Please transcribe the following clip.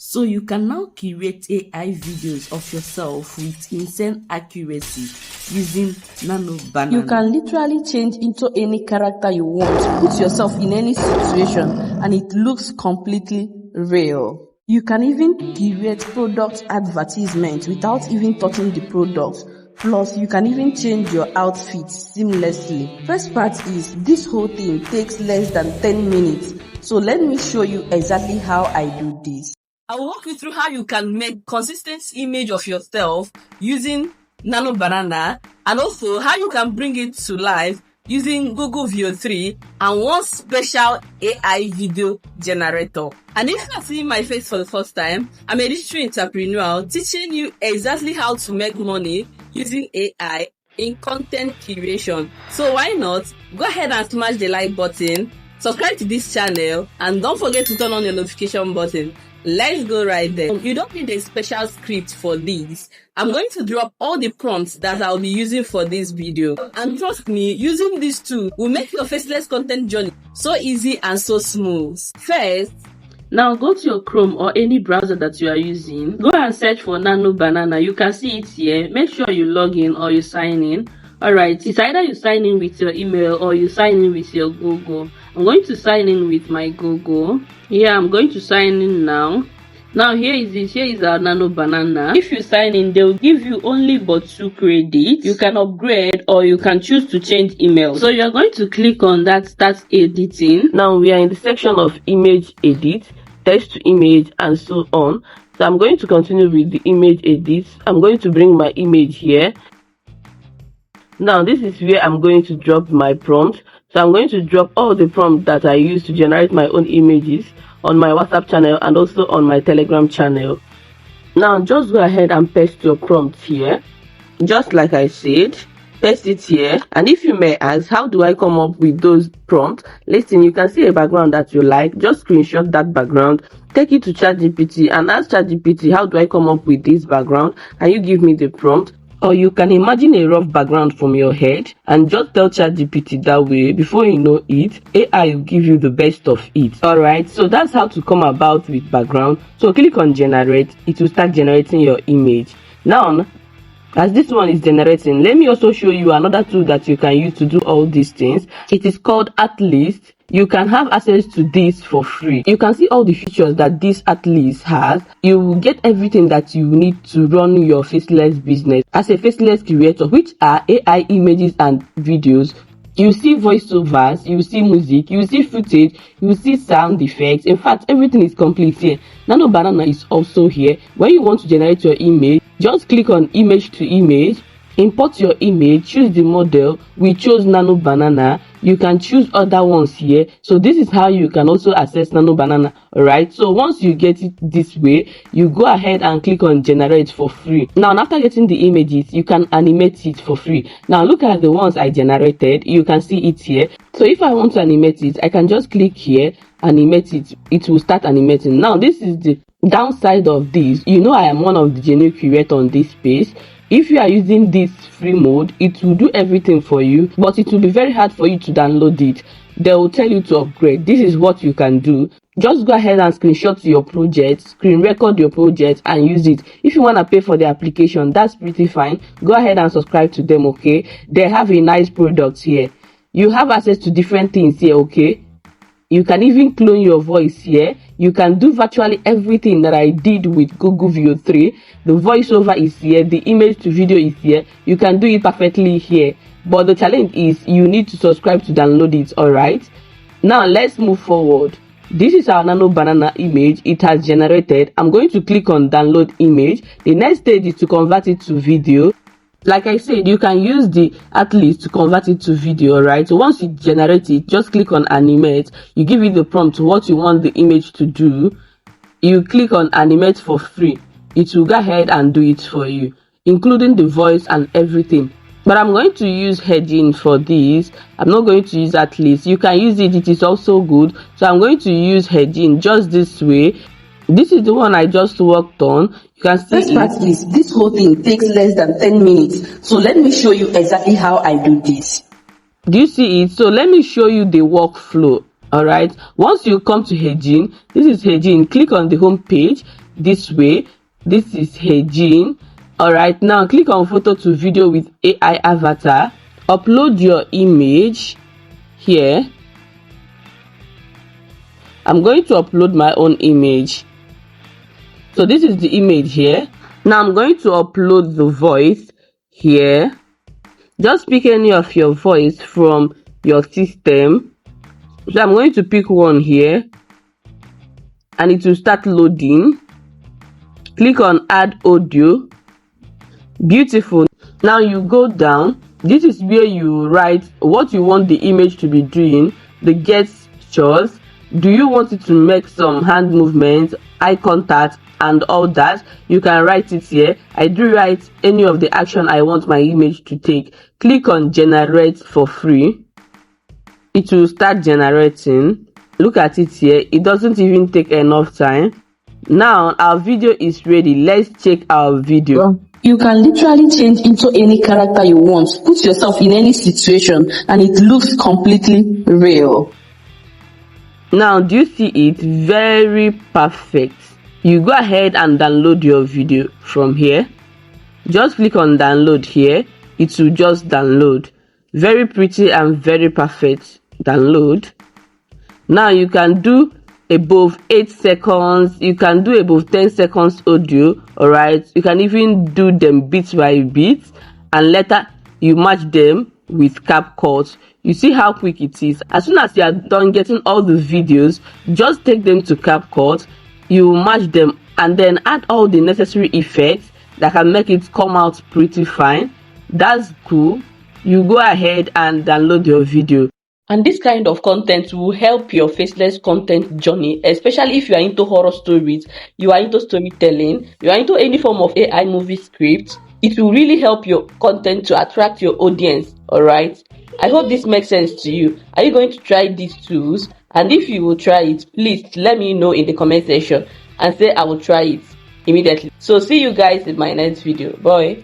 So you can now create AI videos of yourself with insane accuracy using NanoBanana. You can literally change into any character you want, put yourself in any situation, and it looks completely real. You can even create product advertisements without even touching the product. Plus, you can even change your outfit seamlessly. First part is, this whole thing takes less than 10 minutes. So let me show you exactly how I do this. I'll walk you through how you can make consistent image of yourself using NanoBanana, and also how you can bring it to life using Google Veo 3 and one special AI video generator. And if you are seeing my face for the first time, I'm a digital entrepreneur teaching you exactly how to make money using AI in content creation. So why not go ahead and smash the like button, subscribe to this channel, and don't forget to turn on your notification button. Let's go right there. You don't need a special script for this. I'm going to drop all the prompts that I'll be using for this video. And trust me, using these two will make your faceless content journey so easy and so smooth. First, now go to your Chrome or any browser that you are using. Go and search for NanoBanana. You can see it here. Make sure you log in or you sign in. Alright, it's either you sign in with your email or you sign in with your Google. I'm going to sign in with my Google. Yeah, I'm going to sign in now. Now here is it. Here is our NanoBanana. If you sign in, they will give you only but 2 credits. You can upgrade or you can choose to change email. So you're going to click on that start editing. Now we are in the section of image edit, text to image, and so on. So I'm going to continue with the image edit. I'm going to bring my image here. Now this is where I'm going to drop my prompt. So I'm going to drop all the prompts that I use to generate my own images on my WhatsApp channel and also on my Telegram channel. Now just go ahead and paste your prompt here. Just like I said, paste it here. And if you may ask, how do I come up with those prompts? Listen, you can see a background that you like. Just screenshot that background, take it to ChatGPT and ask ChatGPT, how do I come up with this background? Can you give me the prompt? Or you can imagine a rough background from your head and just tell ChatGPT that way. Before you know it, AI will give you the best of it. Alright, so that's how to come about with background. So click on generate. It will start generating your image. Now, as this one is generating, let me also show you another tool that you can use to do all these things. It is called Atlas. You can have access to this for free. You can see all the features that this Atlas has. You will get everything that you need to run your faceless business as a faceless creator, which are AI images and videos. You see voiceovers, you see music, you see footage, you see sound effects. In fact, everything is complete here. NanoBanana is also here. When you want to generate your image, just click on image to image, import your image, choose the model. We chose NanoBanana. You can choose other ones here. So this is how you can also access NanoBanana. Alright, so once you get it this way, you go ahead and click on generate for free. Now after getting the images, you can animate it for free. Now look at the ones I generated. You can see it here. So if I want to animate it, I can just click here, animate it. It will start animating. Now this is the downside of this. You know I am one of the genuine creators on this space. If you are using this free mode, it will do everything for you, but it will be very hard for you to download it. They will tell you to upgrade. This is what you can do. Just go ahead and screenshot your project, screen record your project and use it. If you want to pay for the application, that's pretty fine. Go ahead and subscribe to them, okay? They have a nice product here. You have access to different things here, okay? You can even clone your voice here. You can do virtually everything that I did with Google Veo 3. The voiceover is here. The image to video is here. You can do it perfectly here. But the challenge is you need to subscribe to download it, alright? Now let's move forward. This is our NanoBanana image. It has generated. I'm going to click on download image. The next stage is to convert it to video. Like I said, you can use the Atlas to convert it to video, right? So once you generate it, just click on animate. You give it the prompt what you want the image to do. You click on animate for free. It will go ahead and do it for you, including the voice and everything. But I'm going to use Hedging for this. I'm not going to use Atlas. You can use it. It is also good. So I'm going to use Hedging just this way. This is the one I just worked on. You can see first part is, this whole thing takes less than 10 minutes. So let me show you exactly how I do this. Do you see it? So let me show you the workflow. Alright. Once you come to Hedging, this is Hedging. Click on the home page. this way. This is Hejin. Alright, now click on photo to video with AI avatar. Upload your image here. I'm going to upload my own image. So this is the image here. Now I'm going to upload the voice here. Just pick any of your voice from your system. So I'm going to pick one here and it will start loading. Click on add audio. Beautiful. Now you go down. This is where you write what you want the image to be doing, the gestures. Do you want it to make some hand movements, eye contact, and all that? You can write it here. I do write any of the action I want my image to take. Click on generate for free. It will start generating. Look at it here. It doesn't even take enough time. Now our video is ready. Let's check our video. You can literally change into any character you want. Put yourself in any situation and it looks completely real. Now do you see it? Very perfect. You go ahead and download your video from here. Just click on download here. It will just download. Very pretty and very perfect. Download. Now you can do above 8 seconds, you can do above 10 seconds audio. Alright, you can even do them bit by bit and later you match them with CapCut. You see how quick it is. As soon as you are done getting all the videos, just take them to CapCut. You match them and then add all the necessary effects that can make it come out pretty fine. That's cool. You go ahead and download your video. And this kind of content will help your faceless content journey, especially if you are into horror stories, you are into storytelling, you are into any form of AI movie script. It will really help your content to attract your audience. Alright, I hope this makes sense to you. Are you going to try these tools? And if you will try it, please let me know in the comment section and say I will try it immediately. So see you guys in my next video. Bye.